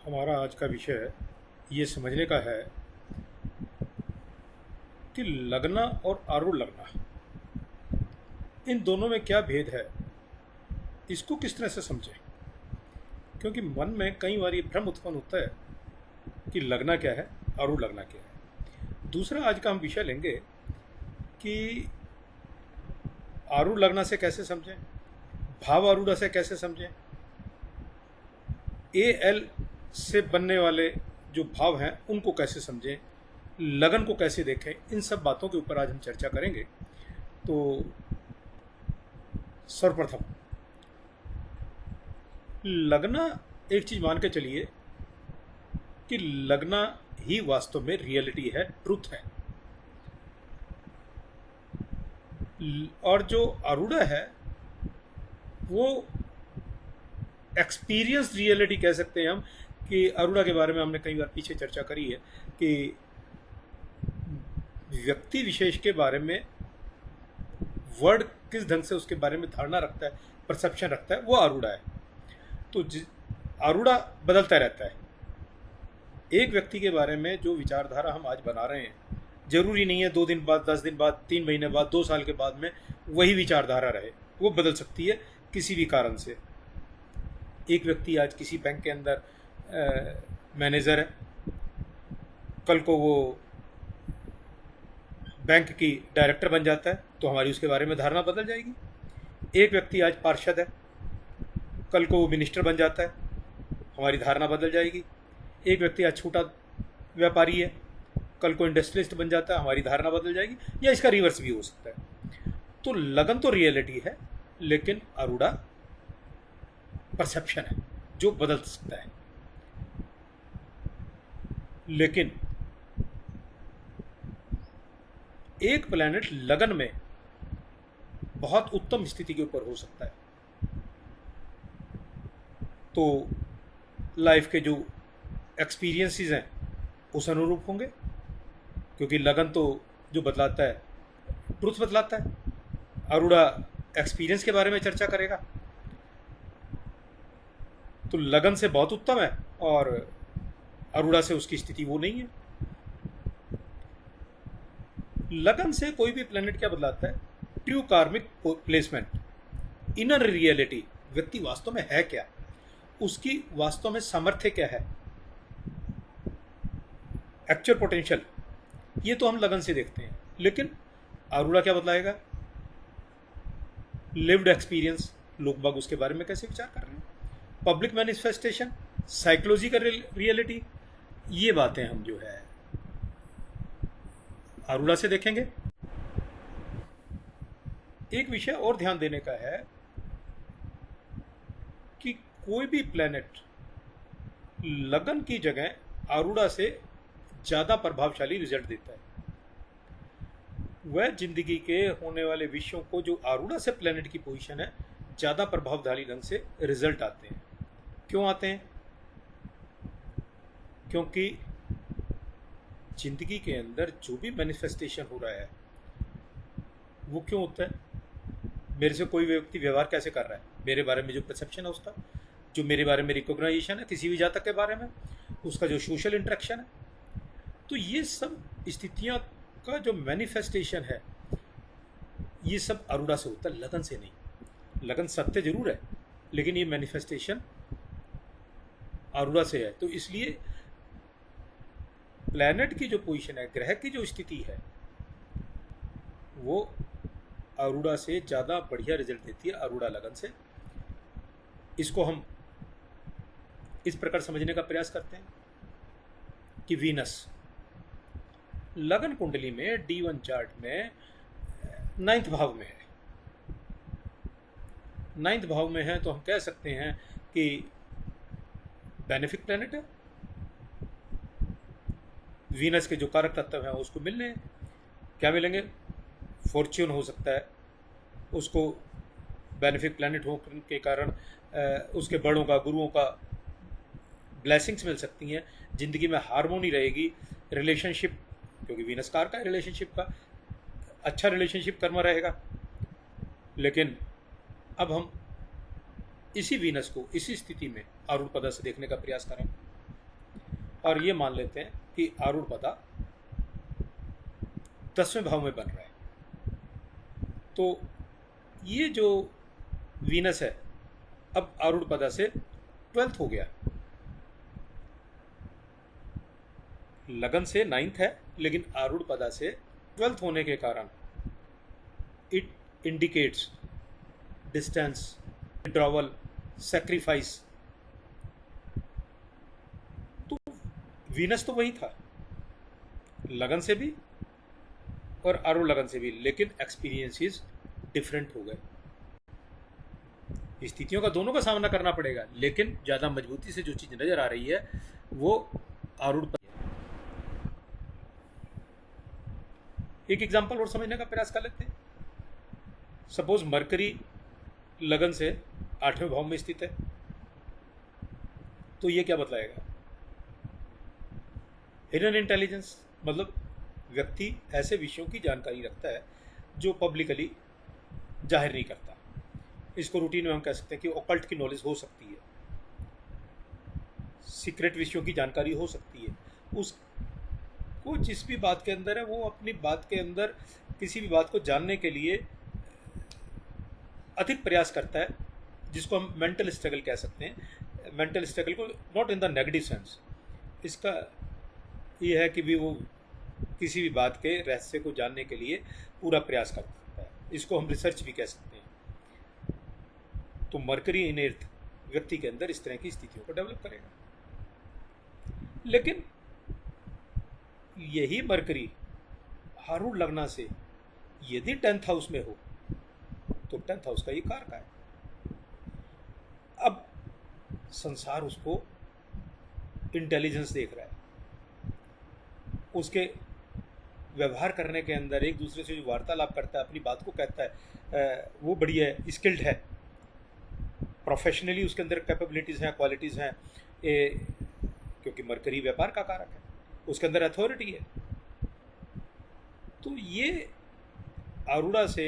हमारा आज का विषय ये समझने का है कि लगना और आरूढ़ लगना, इन दोनों में क्या भेद है, इसको किस तरह से समझें। क्योंकि मन में कई बार ये भ्रम उत्पन्न होता है कि लगना क्या है, आरूढ़ लगना क्या है। दूसरा आज का हम विषय लेंगे कि आरूढ़ लगना से कैसे समझें, भाव आरूढ़ से कैसे समझें, ए एल से बनने वाले जो भाव हैं उनको कैसे समझें, लगन को कैसे देखें। इन सब बातों के ऊपर आज हम चर्चा करेंगे। तो सर्वप्रथम लगना, एक चीज मान के चलिए कि लगना ही वास्तव में रियलिटी है, ट्रुथ है। और जो आरूढ़ है वो एक्सपीरियंस रियलिटी कह सकते हैं हम। कि अरुणा के बारे में हमने कई बार पीछे चर्चा करी है कि व्यक्ति विशेष के बारे में वर्ड किस ढंग से उसके बारे में धारणा रखता है, परसेप्शन रखता है, वो आरूढ़ा है। तो आरूढ़ा बदलता रहता है। एक व्यक्ति के बारे में जो विचारधारा हम आज बना रहे हैं, जरूरी नहीं है 2 दिन बाद, 10 दिन बाद, 3 महीने बाद, 2 साल के बाद में वही विचारधारा रहे। वो बदल सकती है किसी भी कारण से। एक व्यक्ति आज किसी बैंक के अंदर मैनेजर है, कल को वो बैंक की डायरेक्टर बन जाता है, तो हमारी उसके बारे में धारणा बदल जाएगी। एक व्यक्ति आज पार्षद है, कल को वो मिनिस्टर बन जाता है, हमारी धारणा बदल जाएगी। एक व्यक्ति आज छोटा व्यापारी है, कल को इंडस्ट्रियलिस्ट बन जाता है, हमारी धारणा बदल जाएगी। या इसका रिवर्स भी हो सकता है। तो लगन तो रियलिटी है, लेकिन आरूढ़ा परसेप्शन है जो बदल सकता है। लेकिन एक प्लैनेट लगन में बहुत उत्तम स्थिति के ऊपर हो सकता है, तो लाइफ के जो एक्सपीरियंसेस हैं उस अनुरूप होंगे। क्योंकि लगन तो जो बतलाता है, ट्रुथ बतलाता है। अरुणा एक्सपीरियंस के बारे में चर्चा करेगा। तो लगन से बहुत उत्तम है और अरुणा से उसकी स्थिति वो नहीं है। लगन से कोई भी प्लेनेट क्या बदलाता है? ट्रू कार्मिक प्लेसमेंट, इनर रियलिटी, व्यक्ति वास्तव में है क्या, उसकी वास्तव में सामर्थ्य क्या है, एक्चुअल पोटेंशियल, ये तो हम लगन से देखते हैं। लेकिन अरुणा क्या बदलाएगा? लिव्ड एक्सपीरियंस, लोग बाग उसके बारे में कैसे विचार कर रहे हैं, पब्लिक मैनिफेस्टेशन, साइकोलॉजिकल रियलिटी, ये बातें हम जो है अरुणा से देखेंगे। एक विषय और ध्यान देने का है कि कोई भी प्लेनेट लगन की जगह अरुणा से ज्यादा प्रभावशाली रिजल्ट देता है। वह जिंदगी के होने वाले विषयों को जो अरुणा से प्लेनेट की पोजीशन है, ज्यादा प्रभावशाली ढंग से रिजल्ट आते हैं। क्यों आते हैं? क्योंकि जिंदगी के अंदर जो भी मैनिफेस्टेशन हो रहा है वो क्यों होता है? मेरे से कोई व्यक्ति व्यवहार कैसे कर रहा है, मेरे बारे में जो परसेप्शन है उसका, जो मेरे बारे में रिकॉग्नाइजेशन है किसी भी जातक के बारे में, उसका जो सोशल इंटरेक्शन है, तो ये सब स्थितियां का जो मैनिफेस्टेशन है, ये सब अरुणा से होता है, लगन से नहीं। लगन सत्य जरूर है, लेकिन ये मैनिफेस्टेशन अरुणा से है। तो इसलिए प्लैनेट की जो पोजीशन है, ग्रह की जो स्थिति है, वो अरुणा से ज़्यादा बढ़िया रिजल्ट देती है, अरुणा लगन से। इसको हम इस प्रकार समझने का प्रयास करते हैं कि वीनस लगन कुंडली में D1 चार्ट में 9th भाव में है। 9th भाव में है तो हम कह सकते हैं कि बेनिफिक प्लैनेट है। वीनस के जो कारक तत्व हैं उसको मिलने, क्या मिलेंगे? फॉर्च्यून हो सकता है उसको, बेनिफिक प्लैनेट होने के कारण उसके बड़ों का, गुरुओं का ब्लेसिंग्स मिल सकती हैं। जिंदगी में हारमोनी रहेगी, रिलेशनशिप, क्योंकि वीनस कार का रिलेशनशिप का अच्छा रिलेशनशिप कर्म रहेगा। लेकिन अब हम इसी वीनस को इसी स्थिति में आरूढ़ पदा से देखने का प्रयास करें। और ये मान लेते हैं कि आरूढ़ पदा 10वें भाव में बन रहा है। तो ये जो वीनस है अब आरूढ़ पदा से 12th हो गया। लगन से 9th है, लेकिन आरूढ़ पदा से 12th होने के कारण it indicates distance, withdrawal, sacrifice. तो वीनस तो वही था लगन से भी और आरूढ़ लगन से भी, लेकिन एक्सपीरियंसेस डिफरेंट हो गए। स्थितियों का दोनों का सामना करना पड़ेगा, लेकिन ज़्यादा मजबूती से जो चीज़ नज़र आ रही है वो आरूढ़ पर। एक एग्जांपल और समझने का प्रयास कर लेते हैं। सपोज मरकरी लगन से 8वें भाव में स्थित है, तो ये क्या बतलाएगा? हिडन इंटेलिजेंस, मतलब व्यक्ति ऐसे विषयों की जानकारी रखता है जो पब्लिकली जाहिर नहीं करता। इसको रूटीन में हम कह सकते हैं कि ऑकल्ट की नॉलेज हो सकती है, सीक्रेट विषयों की जानकारी हो सकती है। उसको जिस भी बात के अंदर है, वो अपनी बात के अंदर किसी भी बात को जानने के लिए अधिक प्रयास करता है, जिसको हम मेंटल स्ट्रगल कह सकते हैं। मेंटल स्ट्रगल को not in the negative sense, इसका ये है कि भी वो किसी भी बात के रहस्य को जानने के लिए पूरा प्रयास करता है। इसको हम रिसर्च भी कह सकते हैं। तो मरकरी इन एर्थ व्यक्ति के अंदर इस तरह की स्थितियों को डेवलप करेगा। लेकिन यही मरकरी आरूढ़ लगना से यदि 10th हाउस में हो, तो 10th हाउस का ये कारक है। अब संसार उसको इंटेलिजेंस देख रहा है, उसके व्यवहार करने के अंदर एक दूसरे से जो वार्तालाप करता है, अपनी बात को कहता है, वो बढ़िया है, स्किल्ड है, प्रोफेशनली उसके अंदर कैपेबिलिटीज़ हैं, क्वालिटीज़ हैं, क्योंकि मरकरी व्यापार का कारक है, उसके अंदर अथॉरिटी है। तो ये आरूढ़ा से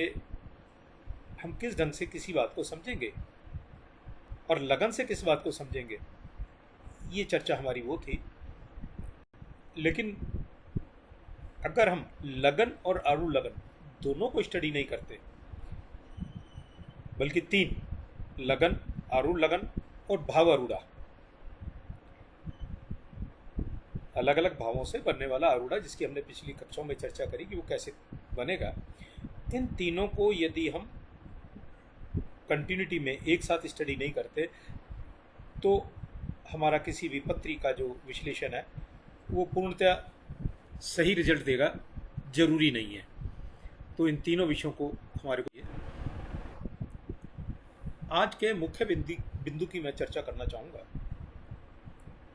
हम किस ढंग से किसी बात को समझेंगे और लगन से किस बात को समझेंगे, ये चर्चा हमारी वो थी। लेकिन अगर हम लगन और आरूढ़ लगन दोनों को स्टडी नहीं करते, बल्कि 3 लगन, आरूढ़ लगन और भाव आरूढ़ा, अलग अलग भावों से बनने वाला आरूढ़ा, जिसकी हमने पिछली कक्षाओं में चर्चा करी कि वो कैसे बनेगा, इन तीनों को यदि हम कंटिन्यूटी में एक साथ स्टडी नहीं करते, तो हमारा किसी विपत्ति का जो विश्लेषण है वो पूर्णतः सही रिजल्ट देगा, जरूरी नहीं है। तो इन तीनों विषयों को हमारे को आज के मुख्य बिंदु की मैं चर्चा करना चाहूँगा।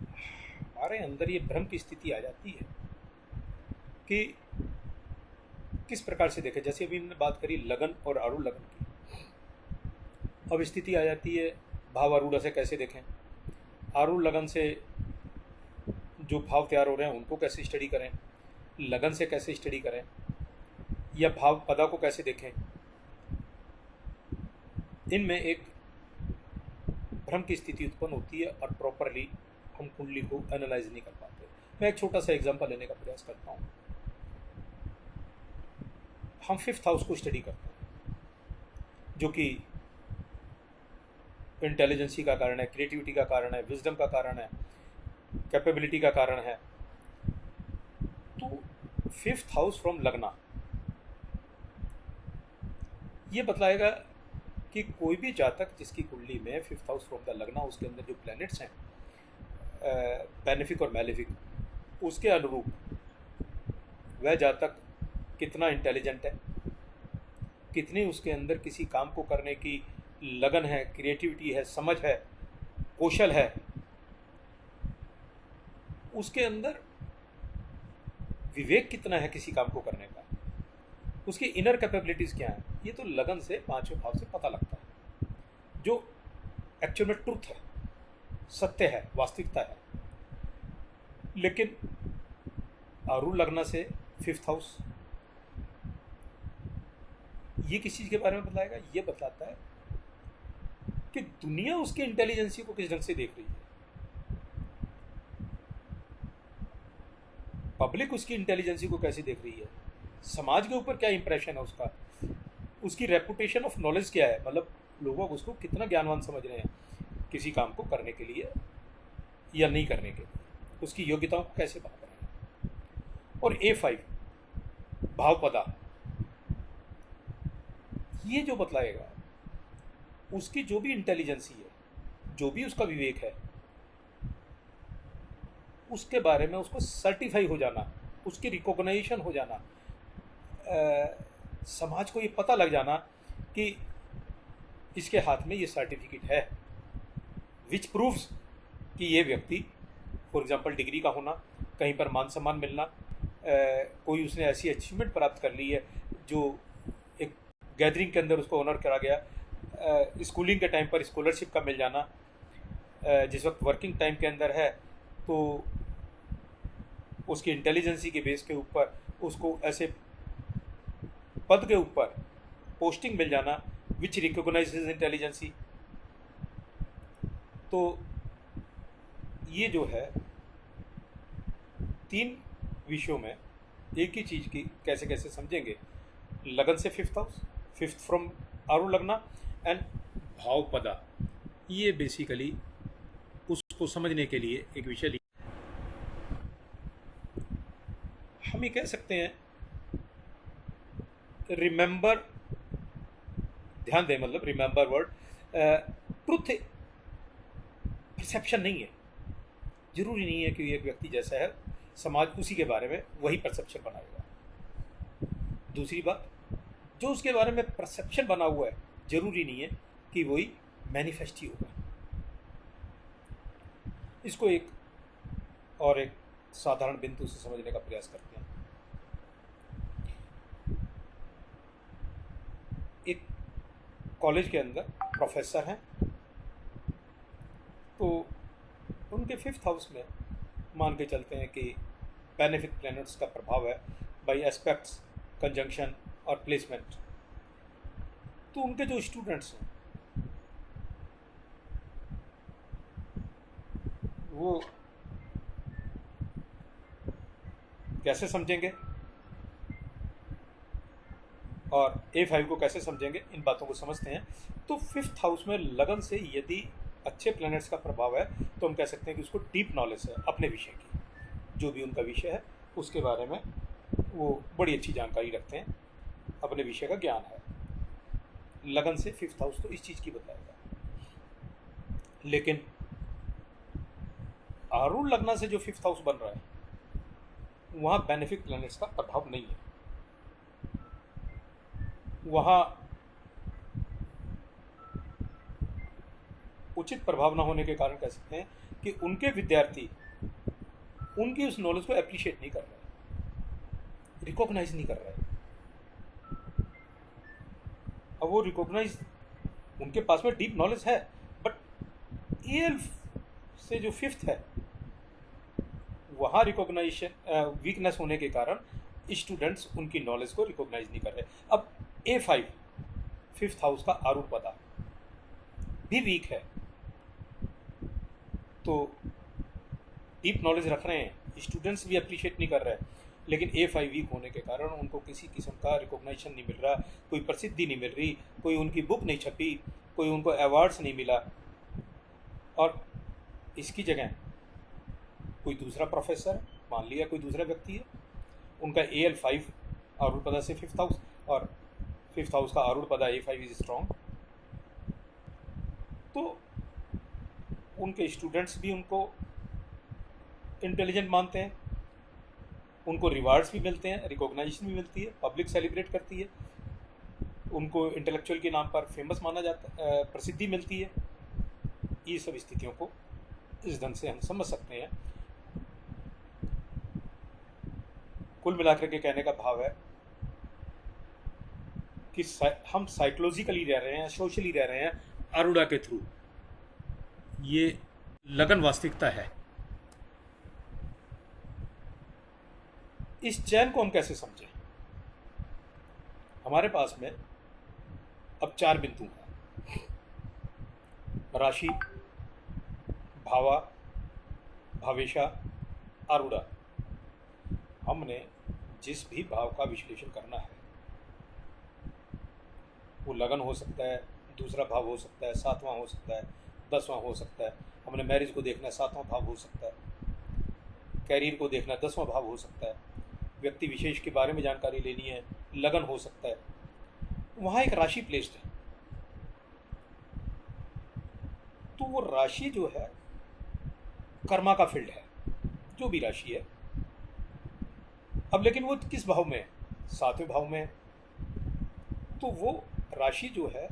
हमारे अंदर ये भ्रम की स्थिति आ जाती है कि किस प्रकार से देखें। जैसे अभी हमने बात करी लगन और आरूढ़ लगन की, अब स्थिति आ जाती है भाव आरूढ़ से कैसे देखें, आरूढ़ लगन से जो भाव तैयार हो रहे हैं उनको कैसे स्टडी करें, लगन से कैसे स्टडी करें, या भाव पदा को कैसे देखें। इनमें एक भ्रम की स्थिति उत्पन्न होती है और प्रॉपरली हम कुंडली को एनालाइज नहीं कर पाते। मैं एक छोटा सा एग्जांपल लेने का प्रयास करता हूँ। हम 5th हाउस को स्टडी करते हैं, जो कि इंटेलिजेंसी का कारण है, क्रिएटिविटी का कारण है, विजडम का कारण है, कैपेबिलिटी का कारण है। तो 5th हाउस फ्रॉम लगना ये बतलाएगा कि कोई भी जातक जिसकी कुंडली में 5th हाउस फ्रॉम द लगना, उसके अंदर जो प्लैनेट्स हैं बेनिफिक और मैलेफिक, उसके अनुरूप वह जातक कितना इंटेलिजेंट है, कितनी उसके अंदर किसी काम को करने की लगन है, क्रिएटिविटी है, समझ है, कौशल है, उसके अंदर विवेक कितना है किसी काम को करने का, उसकी इनर कैपेबिलिटीज़ क्या है। ये तो लगन से 5वें भाव से पता लगता है, जो एक्चुअल में ट्रुथ है, सत्य है, वास्तविकता है। लेकिन आरूढ़ लगना से 5th हाउस ये किस चीज़ के बारे में बतलाएगा? ये बतलाता है कि दुनिया उसकी इंटेलिजेंसी को किस ढंग से देख रही है। पब्लिक उसकी इंटेलिजेंसी को कैसे देख रही है, समाज के ऊपर क्या इंप्रेशन है उसका, उसकी रेपुटेशन ऑफ नॉलेज क्या है, मतलब लोग उसको कितना ज्ञानवान समझ रहे हैं किसी काम को करने के लिए या नहीं करने के लिए, उसकी योग्यताओं को कैसे भाप रहे हैं। और A5 भावपदा, ये जो बतलाएगा उसकी जो भी इंटेलिजेंसी है, जो भी उसका विवेक है, उसके बारे में उसको सर्टिफाई हो जाना, उसकी रिकॉग्नाइजेशन हो जाना, समाज को ये पता लग जाना कि इसके हाथ में ये सर्टिफिकेट है, विच प्रूव्स कि ये व्यक्ति, फॉर एग्जांपल डिग्री का होना, कहीं पर मान सम्मान मिलना, कोई उसने ऐसी अचीवमेंट प्राप्त कर ली है जो एक गैदरिंग के अंदर उसको ऑनर करा गया, स्कूलिंग के टाइम पर स्कॉलरशिप का मिल जाना, जिस वक्त वर्किंग टाइम के अंदर है तो उसकी इंटेलिजेंसी के बेस के ऊपर उसको ऐसे पद के ऊपर पोस्टिंग मिल जाना, विच रिकॉग्नाइजेज इंटेलिजेंसी। तो ये जो है 3 विषयों में एक ही चीज़ की कैसे कैसे समझेंगे, लगन से फिफ्थ हाउस, फिफ्थ फ्रॉम आरूढ़ लग्ना एंड भावपदा, ये बेसिकली उसको समझने के लिए एक विषय हम ये कह सकते हैं। रिमेंबर, ध्यान दें, मतलब रिमेंबर वर्ड, ट्रुथ परसेप्शन नहीं है, जरूरी नहीं है कि एक व्यक्ति जैसा है समाज उसी के बारे में वही परसेप्शन बनाएगा। दूसरी बात, जो उसके बारे में परसेप्शन बना हुआ है जरूरी नहीं है कि वही मैनिफेस्ट ही होगा। इसको एक साधारण बिंदु से समझने का प्रयास करते हैं। एक कॉलेज के अंदर प्रोफेसर हैं, तो उनके 5th हाउस में मान के चलते हैं कि बेनिफिक प्लैनेट्स का प्रभाव है बाई एस्पेक्ट्स, कंजंक्शन और प्लेसमेंट। तो उनके जो स्टूडेंट्स हैं वो कैसे समझेंगे और A5 को कैसे समझेंगे, इन बातों को समझते हैं। तो 5th हाउस में लगन से यदि अच्छे प्लैनेट्स का प्रभाव है तो हम कह सकते हैं कि उसको डीप नॉलेज है अपने विषय की, जो भी उनका विषय है उसके बारे में वो बड़ी अच्छी जानकारी रखते हैं, अपने विषय का ज्ञान है। लगन से 5th हाउस तो इस चीज़ की बताएगा। लेकिन आरूढ़ लगना से जो 5th हाउस बन रहा है वहाँ बेनिफिक प्लैनेट्स का प्रभाव नहीं है, वहाँ उचित प्रभाव न होने के कारण कह सकते हैं कि उनके विद्यार्थी उनकी उस नॉलेज को एप्रिशिएट नहीं कर रहे, रिकॉग्नाइज नहीं कर रहे। अब वो रिकॉग्नाइज, उनके पास में डीप नॉलेज है, बट AL से जो 5th है वहाँ रिकॉग्नाइजेशन वीकनेस होने के कारण स्टूडेंट्स उनकी नॉलेज को रिकॉग्नाइज नहीं कर रहे। अब A5 5th हाउस का आरूढ़ पदा भी वीक है, तो डीप नॉलेज रख रहे हैं, स्टूडेंट्स भी अप्रिशिएट नहीं कर रहे हैं, लेकिन A5 वीक होने के कारण उनको किसी किस्म का रिकॉग्नाइजेशन नहीं मिल रहा, कोई प्रसिद्धि नहीं मिल रही, कोई उनकी बुक नहीं छपी, कोई उनको अवार्ड्स नहीं मिला। और इसकी जगह कोई दूसरा प्रोफेसर, मान लिया कोई दूसरा व्यक्ति है, उनका AL5 आरूढ़ पदा से 5th हाउस, और 5th हाउस का आरूढ़ पदा A5 इज स्ट्रॉन्ग, तो उनके स्टूडेंट्स भी उनको इंटेलिजेंट मानते हैं, उनको रिवार्ड्स भी मिलते हैं, रिकॉग्नाइजेशन भी मिलती है, पब्लिक सेलिब्रेट करती है, उनको इंटेलेक्चुअल के नाम पर फेमस माना जाता है, प्रसिद्धि मिलती है। ये सब स्थितियों को इस ढंग से हम समझ सकते हैं। कुल मिलाकर के कहने का भाव है कि हम साइकोलॉजिकली रह रहे हैं, सोशली रह रहे हैं आरूढ़ा के थ्रू, ये लगन वास्तविकता है। इस चैन को हम कैसे समझें? हमारे पास में अब 4 बिंदु हैं, राशि, भावा, भावेशा, आरूढ़ा। हमने जिस भी भाव का विश्लेषण करना है, वो लगन हो सकता है, दूसरा भाव हो सकता है, सातवां हो सकता है, 10वां हो सकता है। हमने मैरिज को देखना है, 7वां भाव हो सकता है। कैरियर को देखना है, 10वां भाव हो सकता है। व्यक्ति विशेष के बारे में जानकारी लेनी है, लगन हो सकता है। वहाँ एक राशि प्लेस्ड है, तो वो राशि जो है कर्मा का फील्ड है, जो भी राशि है। अब लेकिन वो किस भाव में है? 7वें भाव में है। तो वो राशि जो है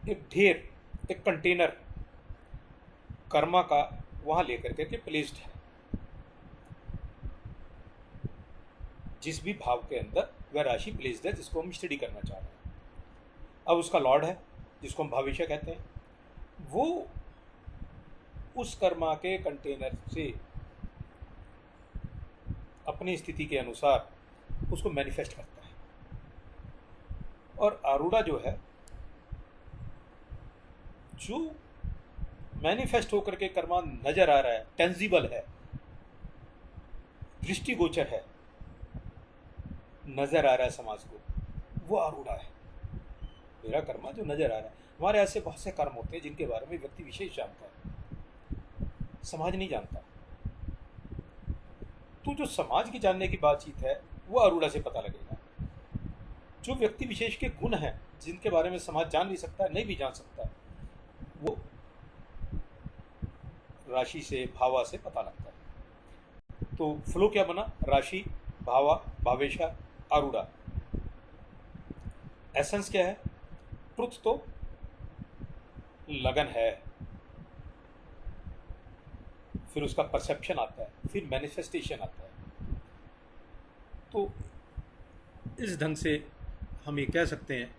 एक ढेर, एक कंटेनर कर्मा का वहां लेकर के प्लेस्ड है, जिस भी भाव के अंदर वह राशि प्लेस्ड है, जिसको हम स्टडी करना चाह रहे हैं। अब उसका लॉर्ड है, जिसको हम भविष्य कहते हैं, वो उस कर्मा के कंटेनर से अपनी स्थिति के अनुसार उसको मैनिफेस्ट करता है। और आरूढ़ा जो है, जो मैनिफेस्ट होकर के कर्मा नजर आ रहा है, टेंजिबल है, दृष्टिगोचर है, नजर आ रहा है समाज को, वो आरूढ़ा है। मेरा कर्मा जो नजर आ रहा है। हमारे ऐसे बहुत से कर्म होते हैं जिनके बारे में व्यक्ति विशेष जानता है, समाज नहीं जानता। तो जो समाज की जानने की बातचीत है, वो आरूढ़ा से पता लगेगा। जो व्यक्ति विशेष के गुण हैं, जिनके बारे में समाज जान भी सकता है, नहीं भी जान सकता, वो राशि से, भावा से पता लगता है। तो फ्लो क्या बना? राशि, भावा, भावेशा, आरूढ़ा। एसेंस क्या है? ट्रुथ तो लगन है, फिर उसका परसेप्शन आता है, फिर मैनिफेस्टेशन आता है। तो इस ढंग से हम ये कह सकते हैं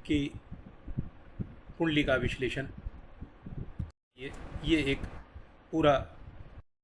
कि कुंडली का विश्लेषण ये एक पूरा